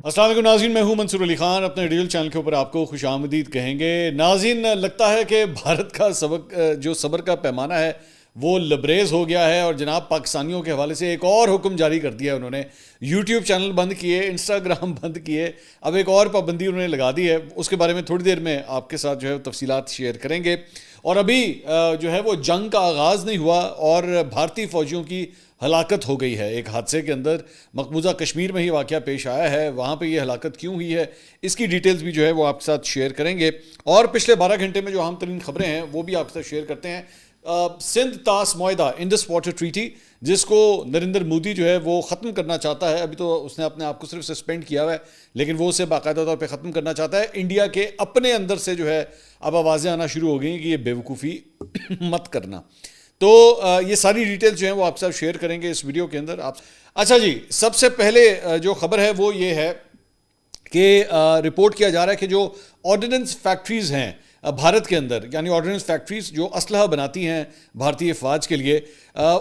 السلام علیکم ناظرین، میں ہوں منصور علی خان، اپنے ریڈیو چینل کے اوپر آپ کو خوش آمدید کہیں گے۔ ناظرین، لگتا ہے کہ بھارت کا جو صبر کا پیمانہ ہے وہ لبریز ہو گیا ہے، اور جناب پاکستانیوں کے حوالے سے ایک اور حکم جاری کر دیا ہے انہوں نے۔ یوٹیوب چینل بند کیے، انسٹاگرام بند کیے، اب ایک اور پابندی انہوں نے لگا دی ہے۔ اس کے بارے میں تھوڑی دیر میں آپ کے ساتھ جو ہے تفصیلات شیئر کریں گے۔ اور ابھی جو ہے وہ جنگ کا آغاز نہیں ہوا اور بھارتی فوجیوں کی ہلاکت ہو گئی ہے ایک حادثے کے اندر۔ مقبوضہ کشمیر میں ہی واقعہ پیش آیا ہے، وہاں پہ یہ ہلاکت کیوں ہوئی ہے اس کی ڈیٹیلز بھی جو ہے وہ آپ کے ساتھ شیئر کریں گے، اور پچھلے 12 گھنٹے میں جو اہم ترین خبریں ہیں وہ بھی آپ کے ساتھ شیئر کرتے ہیں۔ سندھ طاس معاہدہ، انڈس واٹر ٹریٹی، جس کو نریندر مودی جو ہے وہ ختم کرنا چاہتا ہے۔ ابھی تو اس نے اپنے آپ کو صرف سسپینڈ کیا ہوا ہے، لیکن وہ اسے باقاعدہ طور پہ ختم کرنا چاہتا ہے۔ انڈیا کے اپنے اندر سے جو ہے اب آوازیں آنا شروع ہو گئی ہیں کہ یہ بیوقوفی مت کرنا۔ تو یہ ساری ڈیٹیلز جو ہیں وہ آپ کے ساتھ شیئر کریں گے اس ویڈیو کے اندر۔ اچھا جی، سب سے پہلے جو خبر ہے وہ یہ ہے کہ رپورٹ کیا جا رہا ہے کہ جو آرڈیننس فیکٹریز ہیں بھارت کے اندر، یعنی آرڈیننس فیکٹریز جو اسلحہ بناتی ہیں بھارتی افواج کے لیے،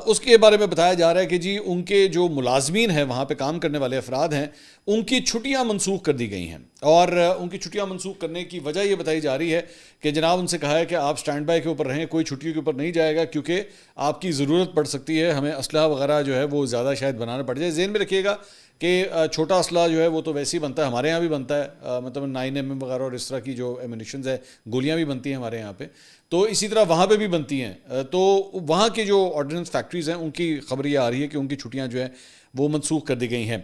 اس کے بارے میں بتایا جا رہا ہے کہ جی ان کے جو ملازمین ہیں، وہاں پہ کام کرنے والے افراد ہیں، ان کی چھٹیاں منسوخ کر دی گئی ہیں۔ اور ان کی چھٹیاں منسوخ کرنے کی وجہ یہ بتائی جا رہی ہے کہ جناب ان سے کہا ہے کہ آپ سٹینڈ بائی کے اوپر رہیں، کوئی چھٹیوں کے اوپر نہیں جائے گا، کیونکہ آپ کی ضرورت پڑ سکتی ہے، ہمیں اسلحہ وغیرہ جو ہے وہ زیادہ شاید بنانا پڑ جائے۔ ذہن میں رکھیے گا کہ چھوٹا اسلحہ جو ہے وہ تو ویسے ہی بنتا ہے، ہمارے یہاں بھی بنتا ہے، مطلب 9mm وغیرہ اور اس طرح کی جو ایمونیشنز ہے، گولیاں بھی بنتی ہیں ہمارے یہاں پہ، تو اسی طرح وہاں پہ بھی بنتی ہیں۔ تو وہاں کی جو آرڈیننس فیکٹریز ہیں ان کی خبر یہ آ رہی ہے کہ ان کی چھٹیاں جو ہیں وہ منسوخ کر دی گئی ہیں۔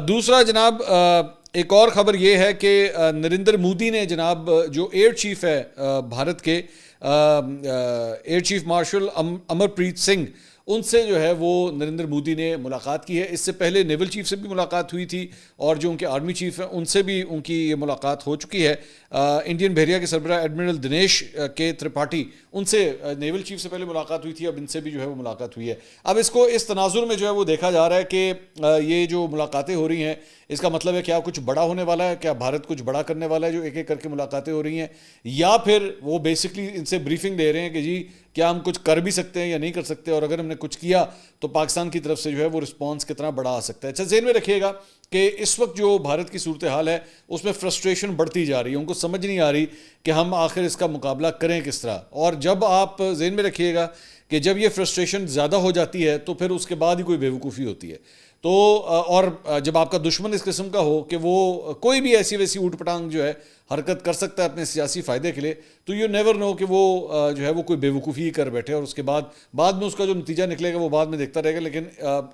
دوسرا جناب، ایک اور خبر یہ ہے کہ نریندر مودی نے جناب جو ایئر چیف ہے بھارت کے، ایئر چیف مارشل امرپریت سنگھ، ان سے جو ہے وہ نریندر مودی نے ملاقات کی ہے۔ اس سے پہلے نیول چیف سے بھی ملاقات ہوئی تھی، اور جو ان کے آرمی چیف ہیں ان سے بھی ان کی یہ ملاقات ہو چکی ہے۔ انڈین بحریہ کے سربراہ ایڈمرل دنیش کے ترپاٹھی، ان سے نیول چیف سے پہلے ملاقات ہوئی تھی، اب ان سے بھی جو ہے وہ ملاقات ہوئی ہے۔ اب اس کو اس تناظر میں جو ہے وہ دیکھا جا رہا ہے کہ یہ جو ملاقاتیں ہو رہی ہیں اس کا مطلب ہے کیا کچھ بڑا ہونے والا ہے، کیا بھارت کچھ بڑا کرنے والا ہے جو ایک ایک کر کے ملاقاتیں ہو رہی ہیں، یا پھر وہ بیسکلی ان سے بریفنگ دے رہے ہیں کہ جی کیا ہم کچھ کر بھی سکتے ہیں یا نہیں کر سکتے، اور اگر ہم نے کچھ کیا تو پاکستان کی طرف سے جو ہے وہ رسپانس کتنا بڑا آ سکتا ہے۔ اچھا، ذہن میں رکھیے گا کہ اس وقت جو بھارت کی صورتحال ہے اس میں فرسٹریشن بڑھتی جا رہی ہے، ان کو سمجھ نہیں آ رہی کہ ہم آخر اس کا مقابلہ کریں کس طرح۔ اور جب آپ ذہن میں رکھیے گا کہ جب یہ فرسٹریشن زیادہ ہو جاتی ہے تو پھر اس کے بعد ہی کوئی بیوقوفی ہوتی ہے۔ تو اور جب آپ کا دشمن اس قسم کا ہو کہ وہ کوئی بھی ایسی ویسی اوٹ پٹانگ جو ہے حرکت کر سکتا ہے اپنے سیاسی فائدے کے لیے، تو یو نیور نو کہ وہ جو ہے وہ کوئی بیوقوفی کر بیٹھے، اور اس کے بعد میں اس کا جو نتیجہ نکلے گا وہ بعد میں دیکھتا رہے گا، لیکن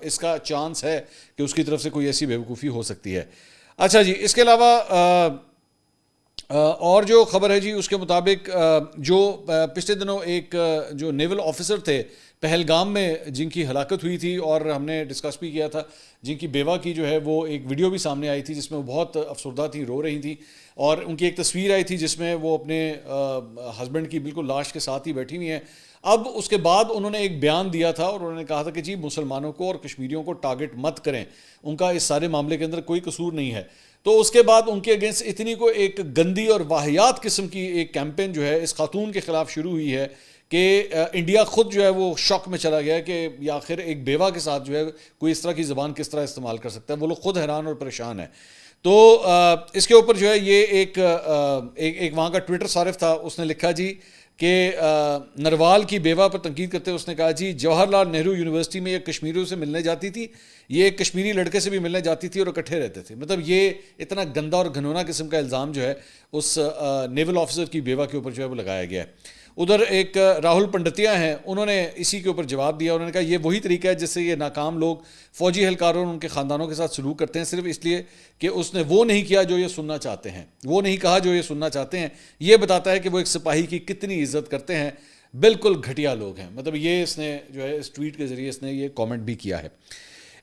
اس کا چانس ہے کہ اس کی طرف سے کوئی ایسی بیوقوفی ہو سکتی ہے۔ اچھا جی، اس کے علاوہ اور جو خبر ہے جی اس کے مطابق جو پچھلے دنوں ایک جو نیول آفیسر تھے پہلگام میں جن کی ہلاکت ہوئی تھی، اور ہم نے ڈسکس بھی کیا تھا، جن کی بیوہ کی جو ہے وہ ایک ویڈیو بھی سامنے آئی تھی جس میں وہ بہت افسردہ تھیں، رو رہی تھیں، اور ان کی ایک تصویر آئی تھی جس میں وہ اپنے ہسبینڈ کی بالکل لاش کے ساتھ ہی بیٹھی ہوئی ہیں۔ اب اس کے بعد انہوں نے ایک بیان دیا تھا اور انہوں نے کہا تھا کہ جی مسلمانوں کو اور کشمیریوں کو ٹارگٹ مت کریں، ان کا اس سارے معاملے کے اندر کوئی قصور نہیں ہے۔ تو اس کے بعد ان کے اگینسٹ اتنی کو ایک گندی اور واہیات قسم کی ایک کیمپین جو ہے اس خاتون کے خلاف شروع ہوئی ہے کہ انڈیا خود جو ہے وہ شوق میں چلا گیا ہے کہ یا آخر ایک بیوہ کے ساتھ جو ہے کوئی اس طرح کی زبان کس طرح استعمال کر سکتا ہے، وہ لوگ خود حیران اور پریشان ہیں۔ تو اس کے اوپر جو ہے یہ ایک وہاں کا ٹویٹر صارف تھا، اس نے لکھا جی کہ نروال کی بیوہ پر تنقید کرتے ہوئے اس نے کہا جی جواہر لال نہرو یونیورسٹی میں یہ کشمیریوں سے ملنے جاتی تھی، یہ ایک کشمیری لڑکے سے بھی ملنے جاتی تھی اور اکٹھے رہتے تھے۔ مطلب یہ اتنا گندا اور گھنونا قسم کا الزام جو ہے اس نیول آفیسر کی بیوہ کے اوپر جو ہے وہ لگایا گیا ہے۔ ادھر ایک راہل پنڈتیا ہیں، انہوں نے اسی کے اوپر جواب دیا، انہوں نے کہا یہ وہی طریقہ ہے جس سے یہ ناکام لوگ فوجی اہلکاروں اور ان کے خاندانوں کے ساتھ سلوک کرتے ہیں، صرف اس لیے کہ اس نے وہ نہیں کیا جو یہ سننا چاہتے ہیں، وہ نہیں کہا جو یہ سننا چاہتے ہیں۔ یہ بتاتا ہے کہ وہ ایک سپاہی کی کتنی عزت کرتے ہیں، بالکل گھٹیا لوگ ہیں۔ مطلب یہ اس نے جو ہے اس ٹویٹ کے ذریعے اس نے یہ کامنٹ بھی کیا ہے۔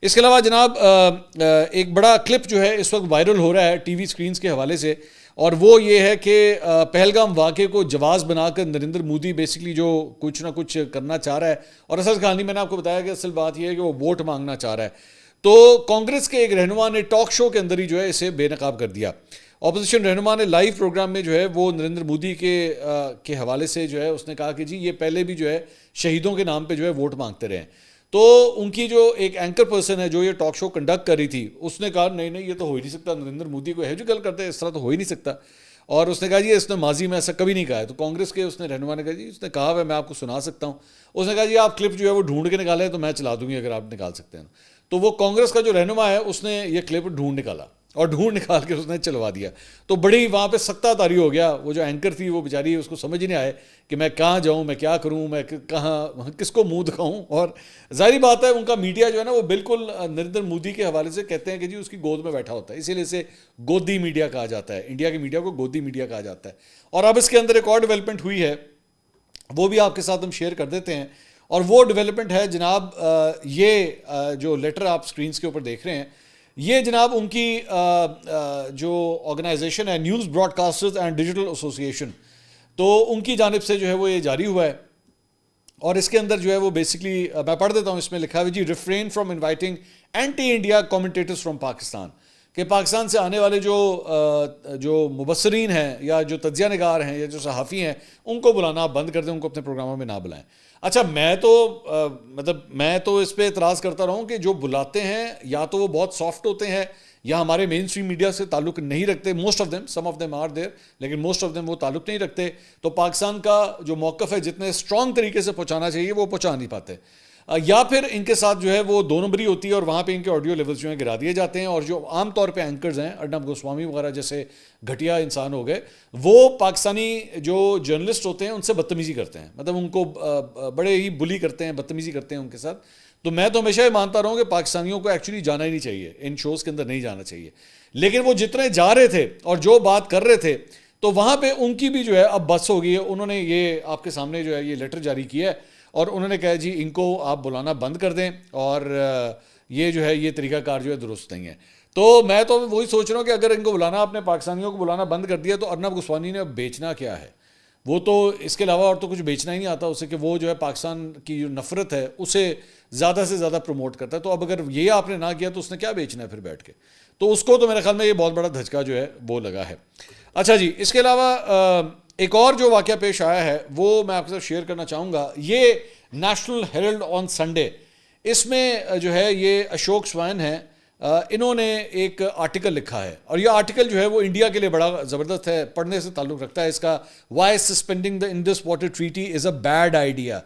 اس کے علاوہ جناب ایک بڑا کلپ جو ہے اس وقت وائرل ہو رہا ہے ٹی وی سکرینز کے حوالے سے، اور وہ یہ ہے کہ پہلگام واقعے کو جواز بنا کر نریندر مودی بیسکلی جو کچھ نہ کچھ کرنا چاہ رہا ہے، اور اصل کہانی میں نے آپ کو بتایا کہ اصل بات یہ ہے کہ وہ ووٹ مانگنا چاہ رہا ہے۔ تو کانگریس کے ایک رہنما نے ٹاک شو کے اندر ہی جو ہے اسے بے نقاب کر دیا۔ اپوزیشن رہنما نے لائیو پروگرام میں جو ہے وہ نریندر مودی کے حوالے سے جو ہے اس نے کہا کہ جی یہ پہلے بھی جو ہے شہیدوں کے نام پہ جو ہے ووٹ مانگتے رہے ہیں۔ تو ان کی جو ایک اینکر پرسن ہے جو یہ ٹاک شو کنڈکٹ کر رہی تھی, اس نے کہا نہیں یہ تو ہو ہی نہیں سکتا, نریندر مودی کو جو گل کرتے ہیں اس طرح تو ہو ہی نہیں سکتا. اور اس نے کہا جی اس نے ماضی میں ایسا کبھی نہیں کہا ہے. تو کانگریس کے اس نے رہنما نے کہا جی اس نے کہا ہے میں آپ کو سنا سکتا ہوں. اس نے کہا جی آپ کلپ جو ہے وہ ڈھونڈ کے نکالیں تو میں چلا دوں گی اگر آپ نکال سکتے ہیں. تو وہ کانگریس کا جو رہنما ہے اس نے یہ کلپ ڈھونڈ نکالا اور ڈھونڈ نکال کے اس نے چلوا دیا. تو بڑی وہاں پہ سکتہ طاری ہو گیا. وہ جو اینکر تھی وہ بیچاری اس کو سمجھ ہی نہیں آئے کہ میں کہاں جاؤں, میں کیا کروں, میں کہاں کس کو منہ دکھاؤں. اور ظاہری بات ہے ان کا میڈیا جو ہے نا وہ بالکل نریندر مودی کے حوالے سے کہتے ہیں کہ جی اس کی گود میں بیٹھا ہوتا ہے, اسی لیے اسے گودی میڈیا کہا جاتا ہے. انڈیا کے میڈیا کو گودی میڈیا کہا جاتا ہے. اور اب اس کے اندر ایک اور ڈیولپمنٹ ہوئی ہے, وہ بھی آپ کے ساتھ ہم شیئر کر دیتے ہیں. اور وہ ڈیولپمنٹ ہے جناب یہ جو لیٹر آپ سکرینز کے اوپر دیکھ رہے ہیں, یہ جناب ان کی جو آرگنائزیشن ہے news broadcasters and digital association, تو ان کی جانب سے جو ہے وہ یہ جاری ہوا ہے. اور اس کے اندر جو ہے وہ بیسکلی میں پڑھ دیتا ہوں, اس میں لکھا ہے جی refrain from inviting anti India commentators from Pakistan, کہ پاکستان سے آنے والے جو مبصرین ہیں یا جو تجزیہ نگار ہیں یا جو صحافی ہیں ان کو بلانا آپ بند کر دیں, ان کو اپنے پروگراموں میں نہ بلائیں. اچھا میں تو اس پہ اعتراض کرتا رہا ہوں کہ جو بلاتے ہیں یا تو وہ بہت سافٹ ہوتے ہیں یا ہمارے مین اسٹریم میڈیا سے تعلق نہیں رکھتے. Most of them, some of them are there, لیکن موسٹ آف دیم وہ تعلق نہیں رکھتے. تو پاکستان کا جو موقف ہے جتنے اسٹرانگ طریقے سے پہنچانا چاہیے وہ پہنچا نہیں پاتے, یا پھر ان کے ساتھ جو ہے وہ دو نمبری ہوتی ہے اور وہاں پہ ان کے آڈیو لیولز جو ہیں گرا دیے جاتے ہیں. اور جو عام طور پہ اینکرز ہیں ارنب گوسوامی وغیرہ جیسے گھٹیا انسان ہو گئے, وہ پاکستانی جو جرنلسٹ ہوتے ہیں ان سے بدتمیزی کرتے ہیں, مطلب ان کو بڑے ہی بلی کرتے ہیں, بدتمیزی کرتے ہیں ان کے ساتھ. تو میں تو ہمیشہ یہ مانتا رہا ہوں کہ پاکستانیوں کو ایکچولی جانا ہی نہیں چاہیے, ان شوز کے اندر نہیں جانا چاہیے. لیکن وہ جتنے جا رہے تھے اور جو بات کر رہے تھے تو وہاں پہ ان کی بھی جو ہے اب بس ہو گئی ہے. انہوں نے یہ آپ کے سامنے جو ہے یہ لیٹر جاری کیا ہے اور انہوں نے کہا جی ان کو آپ بلانا بند کر دیں, اور یہ جو ہے یہ طریقہ کار جو ہے درست نہیں ہے. تو میں تو وہی سوچ رہا ہوں کہ اگر ان کو بلانا, اپنے پاکستانیوں کو بلانا بند کر دیا تو ارنب گوسوامی نے بیچنا کیا ہے؟ وہ تو اس کے علاوہ اور تو کچھ بیچنا ہی نہیں آتا اسے, کہ وہ جو ہے پاکستان کی جو نفرت ہے اسے زیادہ سے زیادہ پروموٹ کرتا ہے. تو اب اگر یہ آپ نے نہ کیا تو اس نے کیا بیچنا ہے پھر بیٹھ کے؟ تو اس کو تو میرے خیال میں یہ بہت بڑا دھچکا جو ہے وہ لگا ہے. اچھا جی, اس کے علاوہ ایک اور جو واقعہ پیش آیا ہے وہ میں آپ کے ساتھ شیئر کرنا چاہوں گا. یہ نیشنل ہیرلڈ آن سنڈے, اس میں جو ہے یہ اشوک سوین ہیں, انہوں نے ایک آرٹیکل لکھا ہے اور یہ آرٹیکل جو ہے وہ انڈیا کے لیے بڑا زبردست ہے, پڑھنے سے تعلق رکھتا ہے اس کا. Why suspending the Indus water treaty is a bad idea,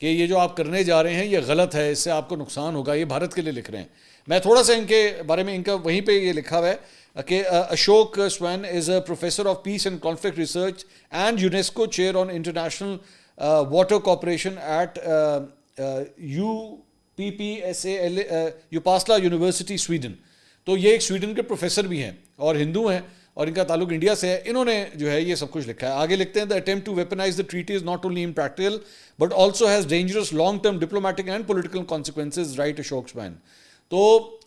کہ یہ جو آپ کرنے جا رہے ہیں یہ غلط ہے, اس سے آپ کو نقصان ہوگا. یہ بھارت کے لیے لکھ رہے ہیں. میں تھوڑا سا ان کے بارے میں, ان کا وہیں پہ یہ لکھا ہوا ہے کہ Ashok Swain is a professor of peace and conflict research and UNESCO chair on international water cooperation at UPPSAL Uppsala university Sweden. تو یہ ایک سویڈن کے پروفیسر بھی ہیں اور ہندو ہیں اور ان کا تعلق انڈیا سے ہے. انہوں نے جو ہے یہ سب کچھ لکھا ہے. آگے لکھتے ہیں, the attempt to weaponize the treaty is not only impractical but also has dangerous long term diplomatic and political consequences, right Ashok سوین. تو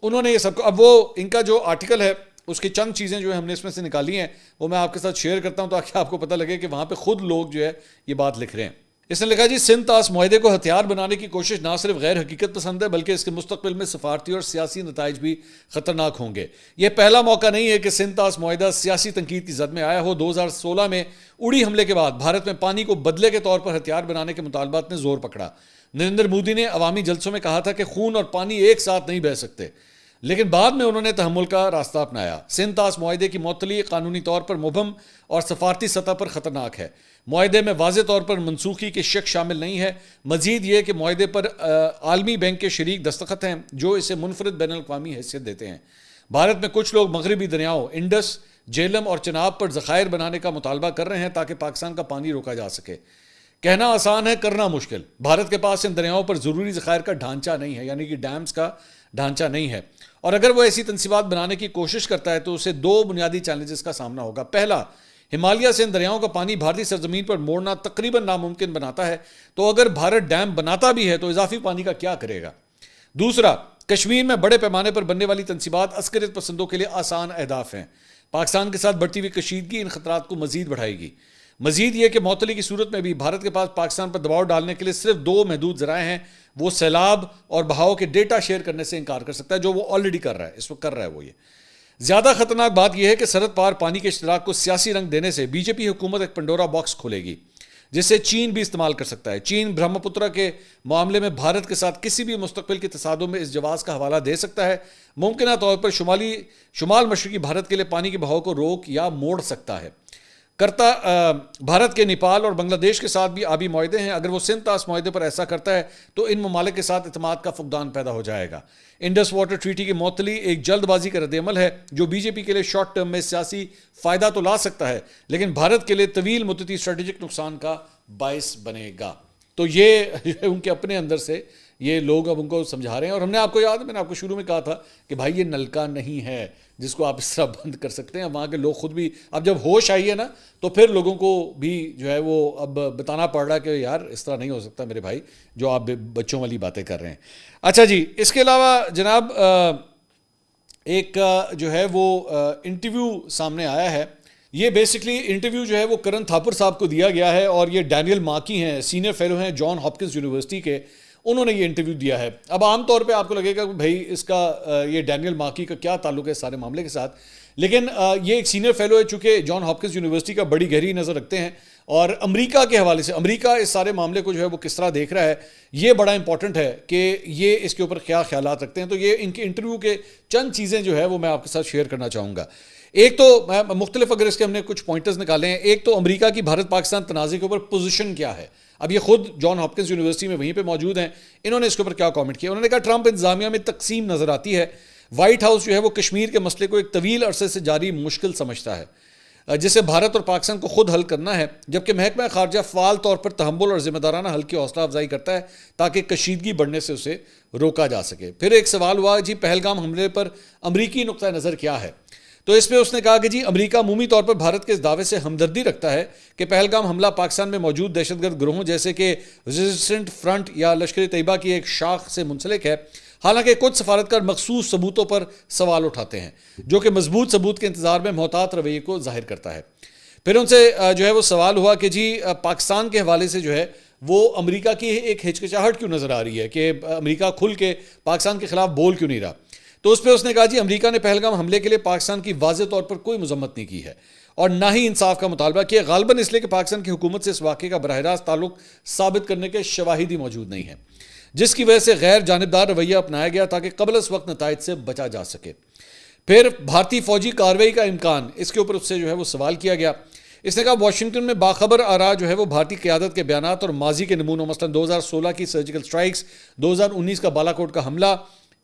انہوں نے یہ سب کو, اب وہ ان کا جو آرٹیکل ہے اس کی چند چیزیں جو ہم نے اس میں سے نکالی ہیں وہ میں آپ کے ساتھ شیئر کرتا ہوں تاکہ آپ کو پتہ لگے کہ وہاں پہ خود لوگ جو ہے یہ بات لکھ رہے ہیں. اس نے لکھا جی سندھ طاس معاہدے کو ہتھیار بنانے کی کوشش نہ صرف غیر حقیقت پسند ہے بلکہ اس کے مستقبل میں سفارتی اور سیاسی نتائج بھی خطرناک ہوں گے. یہ پہلا موقع نہیں ہے کہ سندھ طاس معاہدہ سیاسی تنقید کی زد میں آیا ہو. 2016 میں اڑی حملے کے بعد بھارت میں پانی کو بدلے کے طور پر ہتھیار بنانے کے مطالبات نے زور پکڑا. نریندر مودی نے عوامی جلسوں میں کہا تھا کہ خون اور پانی ایک ساتھ نہیں بہہ سکتے, لیکن بعد میں انہوں نے تحمل کا راستہ اپنایا. سندھ طاس معاہدے کی معطلی قانونی طور پر مبہم اور سفارتی سطح پر خطرناک ہے. معاہدے میں واضح طور پر منسوخی کے شک شامل نہیں ہے. مزید یہ کہ معاہدے پر عالمی بینک کے شریک دستخط ہیں جو اسے منفرد بین الاقوامی حیثیت دیتے ہیں. بھارت میں کچھ لوگ مغربی دریاؤں انڈس, جہلم اور چناب پر ذخائر بنانے کا مطالبہ کر رہے ہیں تاکہ پاکستان کا پانی روکا جا سکے. کہنا آسان ہے, کرنا مشکل. بھارت کے پاس ان دریاؤں پر ضروری ذخائر کا ڈھانچہ نہیں ہے, یعنی کہ ڈیمز کا ڈھانچہ نہیں ہے. اور اگر وہ ایسی تنصیبات بنانے کی کوشش کرتا ہے تو اسے دو بنیادی چیلنجز کا سامنا ہوگا. پہلا, ہمالیہ سے ان دریاؤں کا پانی بھارتی سرزمین پر موڑنا تقریباً ناممکن بناتا ہے, تو اگر بھارت ڈیم بناتا بھی ہے تو اضافی پانی کا کیا کرے گا. دوسرا, کشمیر میں بڑے پیمانے پر بننے والی تنصیبات عسکریت پسندوں کے لیے آسان اہداف ہیں. پاکستان کے ساتھ بڑھتی ہوئی کشیدگی ان خطرات کو مزید بڑھائے گی. مزید یہ کہ معطلی کی صورت میں بھی بھارت کے پاس پاکستان پر دباؤ ڈالنے کے لیے صرف دو محدود ذرائع ہیں. وہ سیلاب اور بہاؤ کے ڈیٹا شیئر کرنے سے انکار کر سکتا ہے, جو وہ آلریڈی کر رہا ہے, اس وقت کر رہا ہے. وہ یہ زیادہ خطرناک بات یہ ہے کہ سرحد پار پانی کے اشتراک کو سیاسی رنگ دینے سے بی جے پی حکومت ایک پنڈورا باکس کھولے گی. جس سے چین بھی استعمال کر سکتا ہے. چین برہمپترا کے معاملے میں بھارت کے ساتھ کسی بھی مستقبل کے تصادم میں اس جواز کا حوالہ دے سکتا ہے. ممکنہ طور پر شمال مشرقی بھارت کے لیے پانی کے بہاؤ کو روک یا موڑ سکتا ہے. بھارت کے نیپال اور بنگلہ دیش کے ساتھ بھی آبی معاہدے ہیں. اگر وہ سندھ طاس معاہدے پر ایسا کرتا ہے تو ان ممالک کے ساتھ اعتماد کا فقدان پیدا ہو جائے گا. انڈس واٹر ٹریٹی کی معطلی ایک جلد بازی کا رد عمل ہے جو بی جے پی کے لیے شارٹ ٹرم میں سیاسی فائدہ تو لا سکتا ہے لیکن بھارت کے لیے طویل مدتی اسٹریٹجک نقصان کا باعث بنے گا. تو یہ ان کے اپنے اندر سے یہ لوگ اب ان کو سمجھا رہے ہیں. اور ہم نے آپ کو یاد ہے، میں نے آپ کو شروع میں کہا تھا کہ بھائی یہ نلکا نہیں ہے جس کو آپ اس طرح بند کر سکتے ہیں. وہاں کے لوگ خود بھی اب جب ہوش آئی ہے نا تو پھر لوگوں کو بھی جو ہے وہ اب بتانا پڑ رہا ہے کہ یار اس طرح نہیں ہو سکتا میرے بھائی جو آپ بچوں والی باتیں کر رہے ہیں. اچھا جی، اس کے علاوہ جناب ایک جو ہے وہ انٹرویو سامنے آیا ہے. یہ بیسکلی انٹرویو جو ہے وہ کرن تھاپر صاحب کو دیا گیا ہے اور یہ ڈینیل ماکی ہیں، سینئر فیلو ہیں جان ہاپکنز یونیورسٹی کے، انہوں نے یہ انٹرویو دیا ہے. اب عام طور پہ آپ کو لگے گا کہ بھائی اس کا یہ ڈینیل ماکی کا کیا تعلق ہے سارے معاملے کے ساتھ، لیکن یہ ایک سینئر فیلو ہے چونکہ جان ہاپکنز یونیورسٹی کا بڑی گہری نظر رکھتے ہیں اور امریکہ کے حوالے سے امریکہ اس سارے معاملے کو جو ہے وہ کس طرح دیکھ رہا ہے یہ بڑا امپورٹنٹ ہے کہ یہ اس کے اوپر کیا خیالات رکھتے ہیں. تو یہ ان کے انٹرویو کے چند چیزیں جو ہے وہ میں آپ کے ساتھ شیئر کرنا چاہوں گا. ایک تو مختلف اگر اس کے ہم نے کچھ پوائنٹرز نکالے ہیں. ایک تو امریکہ کی بھارت پاکستان تنازع کے اوپر پوزیشن کیا ہے. اب یہ خود جان ہاپکنز یونیورسٹی میں وہیں پہ موجود ہیں، انہوں نے اس کے اوپر کیا کامنٹ کیا. انہوں نے کہا ٹرمپ انتظامیہ میں تقسیم نظر آتی ہے. وائٹ ہاؤس جو ہے وہ کشمیر کے مسئلے کو ایک طویل عرصے سے جاری مشکل سمجھتا ہے جسے بھارت اور پاکستان کو خود حل کرنا ہے، جبکہ محکمہ خارجہ فعال طور پر تحمل اور ذمہ دارانہ حل کی حوصلہ افزائی کرتا ہے تاکہ کشیدگی بڑھنے سے اسے روکا جا سکے. پھر ایک سوال ہوا جی پہلگام حملے پر امریکی نقطہ نظر کیا ہے. تو اس میں اس نے کہا کہ جی امریکہ عمومی طور پر بھارت کے اس دعوے سے ہمدردی رکھتا ہے کہ پہلگام حملہ پاکستان میں موجود دہشت گرد گروہوں جیسے کہ ریزسٹنٹ فرنٹ یا لشکر طیبہ کی ایک شاخ سے منسلک ہے. حالانکہ کچھ سفارتکار مخصوص ثبوتوں پر سوال اٹھاتے ہیں جو کہ مضبوط ثبوت کے انتظار میں محتاط رویے کو ظاہر کرتا ہے. پھر ان سے جو ہے وہ سوال ہوا کہ جی پاکستان کے حوالے سے جو ہے وہ امریکہ کی ایک ہچکچاہٹ کیوں نظر آ رہی ہے کہ امریکہ کھل کے پاکستان کے خلاف بول کیوں نہیں رہا. تو اس پہ اس نے کہا جی امریکہ نے پہلگام حملے کے لیے پاکستان کی واضح طور پر کوئی مذمت نہیں کی ہے اور نہ ہی انصاف کا مطالبہ کیا، غالباً اس لیے کہ پاکستان کی حکومت سے اس واقعے کا براہ راست تعلق ثابت کرنے کے شواہد ہی موجود نہیں ہیں، جس کی وجہ سے غیر جانبدار رویہ اپنایا گیا تاکہ قبل از وقت نتائج سے بچا جا سکے. پھر بھارتی فوجی کارروائی کا امکان، اس کے اوپر اس سے جو ہے وہ سوال کیا گیا. اس نے کہا واشنگٹن میں باخبر آراء جو ہے وہ بھارتی قیادت کے بیانات اور ماضی کے نمونوں مثلا 2016 کی سرجیکل سٹرائکس، 2019 کا بالا کوٹ کا حملہ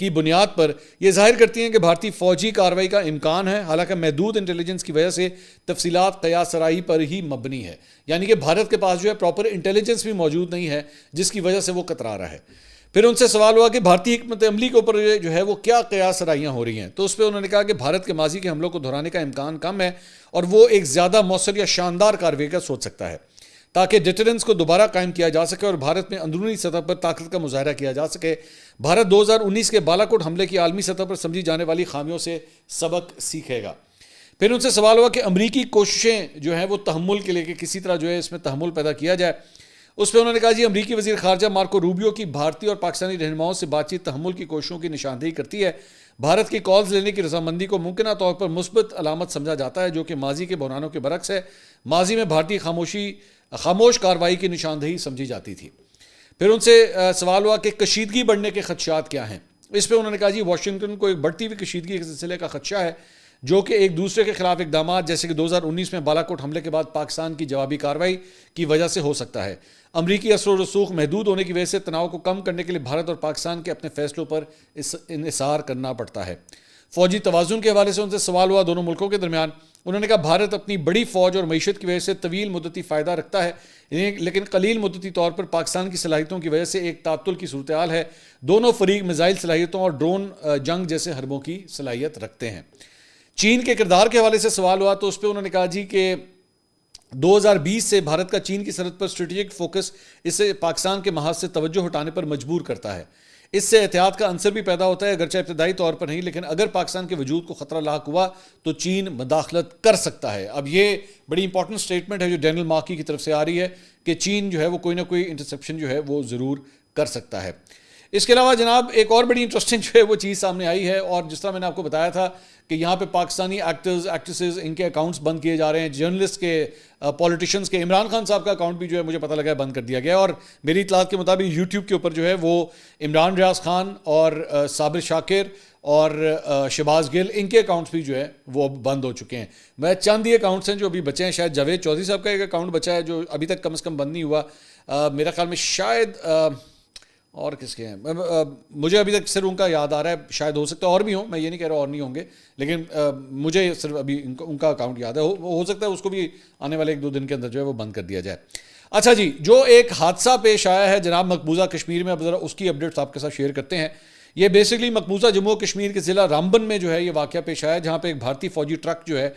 کی بنیاد پر یہ ظاہر کرتی ہیں کہ بھارتی فوجی کارروائی کا امکان ہے، حالانکہ محدود انٹیلیجنس کی وجہ سے تفصیلات قیاس سرائی پر ہی مبنی ہے. یعنی کہ بھارت کے پاس جو ہے پراپر انٹیلیجنس بھی موجود نہیں ہے جس کی وجہ سے وہ کترا رہا ہے. پھر ان سے سوال ہوا کہ بھارتی حکمت عملی کے اوپر جو ہے وہ کیا قیاس سرائیاں ہو رہی ہیں. تو اس پہ انہوں نے کہا کہ بھارت کے ماضی کے حملوں کو دہرانے کا امکان کم ہے اور وہ ایک زیادہ مؤثر یا شاندار کارروائی کا سوچ سکتا ہے تاکہ ڈیٹرنس کو دوبارہ قائم کیا جا سکے اور بھارت میں اندرونی سطح پر طاقت کا مظاہرہ کیا جا سکے. بھارت 2019 کے بالا کوٹ حملے کی عالمی سطح پر سمجھی جانے والی خامیوں سے سبق سیکھے گا. پھر ان سے سوال ہوا کہ امریکی کوششیں جو ہیں وہ تحمل کے لیے کہ کسی طرح جو ہے اس میں تحمل پیدا کیا جائے. اس پہ انہوں نے کہا جی امریکی وزیر خارجہ مارکو روبیو کی بھارتی اور پاکستانی رہنماؤں سے بات چیت تحمل کی کوششوں کی نشاندہی کرتی ہے. بھارت کی کالز لینے کی رضامندی کو ممکنہ طور پر مثبت علامت سمجھا جاتا ہے جو کہ ماضی کے بحرانوں کے برعکس ہے. ماضی میں بھارتی خاموش کارروائی کی نشاندہی سمجھی جاتی تھی. پھر ان سے سوال ہوا کہ کشیدگی بڑھنے کے خدشات کیا ہیں. اس پہ انہوں نے کہا جی واشنگٹن کو ایک بڑھتی ہوئی کشیدگی کے سلسلے کا خدشہ ہے جو کہ ایک دوسرے کے خلاف اقدامات جیسے کہ 2019 میں بالا کوٹ حملے کے بعد پاکستان کی جوابی کارروائی کی وجہ سے ہو سکتا ہے. امریکی اثر و رسوخ محدود ہونے کی وجہ سے تناؤ کو کم کرنے کے لیے بھارت اور پاکستان کے اپنے فیصلوں پر انحصار کرنا پڑتا ہے. فوجی توازن کے حوالے سے ان سے سوال ہوا دونوں ملکوں کے درمیان. انہوں نے کہا بھارت اپنی بڑی فوج اور معیشت کی وجہ سے طویل مدتی فائدہ رکھتا ہے لیکن قلیل مدتی طور پر پاکستان کی صلاحیتوں کی وجہ سے ایک تعطل کی صورتحال ہے. دونوں فریق میزائل صلاحیتوں اور ڈرون جنگ جیسے حربوں کی صلاحیت رکھتے ہیں. چین کے کردار کے حوالے سے سوال ہوا تو اس پہ انہوں نے کہا جی کہ 2020 سے بھارت کا چین کی سرحد پر اسٹریٹجک فوکس اسے پاکستان کے محاذ سے توجہ ہٹانے پر مجبور کرتا ہے. اس سے احتیاط کا عنصر بھی پیدا ہوتا ہے اگرچہ ابتدائی طور پر نہیں، لیکن اگر پاکستان کے وجود کو خطرہ لاحق ہوا تو چین مداخلت کر سکتا ہے. اب یہ بڑی امپورٹنٹ سٹیٹمنٹ ہے جو ڈینیل ماکی کی طرف سے آ رہی ہے کہ چین جو ہے وہ کوئی نہ کوئی انٹرسیپشن جو ہے وہ ضرور کر سکتا ہے. اس کے علاوہ جناب ایک اور بڑی انٹرسٹنگ جو ہے وہ چیز سامنے آئی ہے اور جس طرح میں نے آپ کو بتایا تھا کہ یہاں پہ پاکستانی ایکٹرز ایکٹریسز ان کے اکاؤنٹس بند کیے جا رہے ہیں, جرنلسٹ کے, پولیٹیشینس کے. عمران خان صاحب کا اکاؤنٹ بھی جو ہے مجھے پتہ لگا ہے بند کر دیا گیا ہے, اور میری اطلاعات کے مطابق یوٹیوب کے اوپر جو ہے وہ عمران ریاض خان اور صابر شاکر اور شہباز گل ان کے اکاؤنٹس بھی جو ہے وہ بند ہو چکے ہیں. میں چند ہی اکاؤنٹس ہیں جو ابھی بچے ہیں, شاید جاوید چودھری صاحب کا ایک اکاؤنٹ بچا ہے جو ابھی تک کم از کم بند نہیں ہوا, میرا خیال میں شاید اور کس کے ہیں, مجھے ابھی تک صرف ان کا یاد آ رہا ہے, شاید ہو سکتا ہے اور بھی ہوں, میں یہ نہیں کہہ رہا اور نہیں ہوں گے, لیکن مجھے صرف ابھی ان کا اکاؤنٹ یاد ہے. ہو سکتا ہے اس کو بھی آنے والے 1-2 دن کے اندر جو ہے وہ بند کر دیا جائے. اچھا جی, جو ایک حادثہ پیش آیا ہے جناب مقبوضہ کشمیر میں, اب ذرا اس کی اپڈیٹس آپ کے ساتھ شیئر کرتے ہیں. یہ بیسکلی مقبوضہ جموں و کشمیر کے ضلع رامبن میں جو ہے یہ واقعہ پیش آیا, جہاں پہ ایک بھارتی فوجی ٹرک جو ہے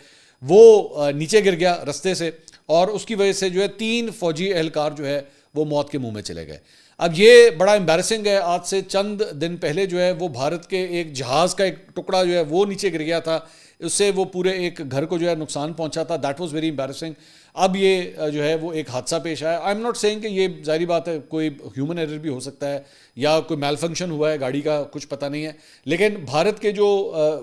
وہ نیچے گر گیا رستے سے, اور اس کی وجہ سے جو ہے 3 فوجی اہلکار جو ہے وہ موت کے منہ میں چلے گئے. اب یہ بڑا امبیرسنگ ہے, آج سے چند دن پہلے جو ہے وہ بھارت کے ایک جہاز کا ایک ٹکڑا جو ہے وہ نیچے گر گیا تھا, اس سے وہ پورے ایک گھر کو جو ہے نقصان پہنچا تھا. That was very embarrassing. اب یہ جو ہے وہ ایک حادثہ پیش آیا. آئی ایم ناٹ سیئنگ کہ یہ ظاہری بات ہے کوئی ہیومن ایرر بھی ہو سکتا ہے یا کوئی میل فنکشن ہوا ہے گاڑی کا, کچھ پتہ نہیں ہے, لیکن بھارت کے جو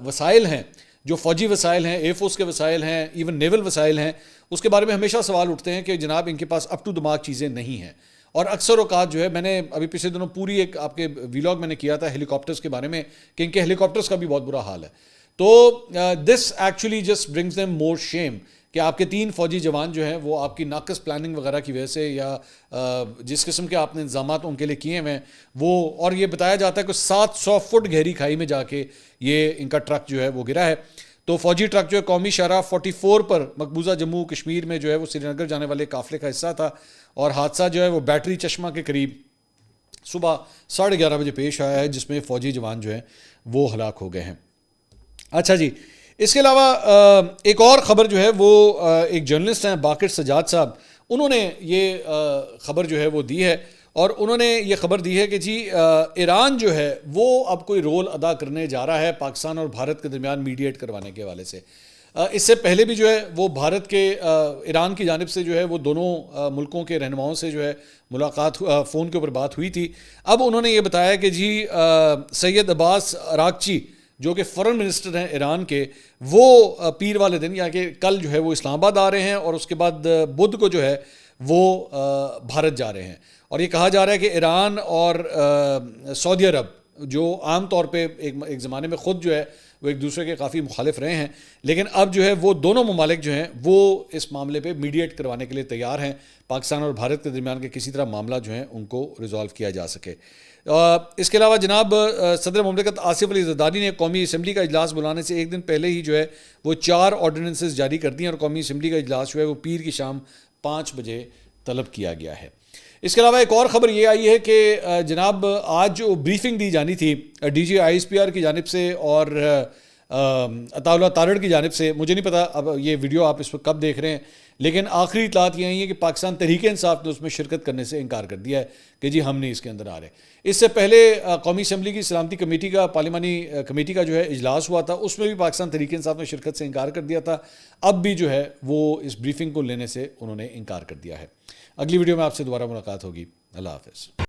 وسائل ہیں, جو فوجی وسائل ہیں, ایئر فورس کے وسائل ہیں, ایون نیول وسائل ہیں, اس کے بارے میں ہمیشہ سوال اٹھتے ہیں کہ جناب ان کے پاس اپ ٹو دماغ چیزیں نہیں ہیں. اور اکثر اوقات جو ہے, میں نے ابھی پچھلے دنوں پوری ایک آپ کے ویلاگ میں نے کیا تھا ہیلی کاپٹرز کے بارے میں کہ ان کے ہیلی کاپٹرز کا بھی بہت برا حال ہے. تو this actually just brings them more shame کہ آپ کے 3 فوجی جوان جو ہیں وہ آپ کی ناقص پلاننگ وغیرہ کی وجہ سے یا جس قسم کے آپ نے انتظامات ان کے لیے کیے ہوئے ہیں وہ, اور یہ بتایا جاتا ہے کہ 700 فٹ گہری کھائی میں جا کے یہ ان کا ٹرک جو ہے وہ گرا ہے. تو فوجی ٹرک جو ہے قومی شاہراہ 44 پر مقبوضہ جموں کشمیر میں جو ہے وہ سری نگر جانے والے قافلے کا حصہ تھا, اور حادثہ جو ہے وہ بیٹری چشمہ کے قریب صبح 11:30 بجے پیش آیا ہے, جس میں فوجی جوان جو ہیں وہ ہلاک ہو گئے ہیں. اچھا جی, اس کے علاوہ ایک اور خبر جو ہے وہ ایک جرنلسٹ ہیں باقر سجاد صاحب, انہوں نے یہ خبر جو ہے وہ دی ہے, اور انہوں نے یہ خبر دی ہے کہ جی ایران جو ہے وہ اب کوئی رول ادا کرنے جا رہا ہے پاکستان اور بھارت کے درمیان میڈیٹ کروانے کے حوالے سے. اس سے پہلے بھی جو ہے وہ بھارت کے ایران کی جانب سے جو ہے وہ دونوں ملکوں کے رہنماؤں سے جو ہے ملاقات فون کے اوپر بات ہوئی تھی. اب انہوں نے یہ بتایا کہ جی سید عباس اراغچی جو کہ فارن منسٹر ہیں ایران کے, وہ پیر والے دن یا کہ کل جو ہے وہ اسلام آباد آ رہے ہیں, اور اس کے بعد بدھ کو جو ہے وہ بھارت جا رہے ہیں. اور یہ کہا جا رہا ہے کہ ایران اور سعودی عرب جو عام طور پہ ایک زمانے میں خود جو ہے وہ ایک دوسرے کے کافی مخالف رہے ہیں, لیکن اب جو ہے وہ دونوں ممالک جو ہیں وہ اس معاملے پہ میڈیٹ کروانے کے لیے تیار ہیں, پاکستان اور بھارت کے درمیان کے کسی طرح معاملہ جو ہیں ان کو ریزالو کیا جا سکے. اس کے علاوہ جناب صدر مملکت آصف علی زرداری نے قومی اسمبلی کا اجلاس بلانے سے ایک دن پہلے ہی جو ہے وہ 4 آرڈیننسز جاری کر دی ہیں, اور قومی اسمبلی کا اجلاس جو ہے وہ پیر کی شام 5 بجے طلب کیا گیا ہے. اس کے علاوہ ایک اور خبر یہ آئی ہے کہ جناب آج جو بریفنگ دی جانی تھی D G I S P R کی جانب سے اور عطا اللہ تارڑ کی جانب سے, مجھے نہیں پتا اب یہ ویڈیو آپ اس وقت کب دیکھ رہے ہیں, لیکن آخری اطلاعات یہ ہے کہ پاکستان تحریک انصاف نے اس میں شرکت کرنے سے انکار کر دیا ہے کہ جی ہم نہیں اس کے اندر آ رہے. اس سے پہلے قومی اسمبلی کی سلامتی کمیٹی کا پارلیمانی کمیٹی کا جو ہے اجلاس ہوا تھا, اس میں بھی پاکستان تحریک انصاف نے شرکت سے انکار کر دیا تھا. اب بھی جو ہے وہ اس بریفنگ کو لینے سے انہوں نے انکار کر دیا ہے. اگلی ویڈیو میں آپ سے دوبارہ ملاقات ہوگی. اللہ حافظ.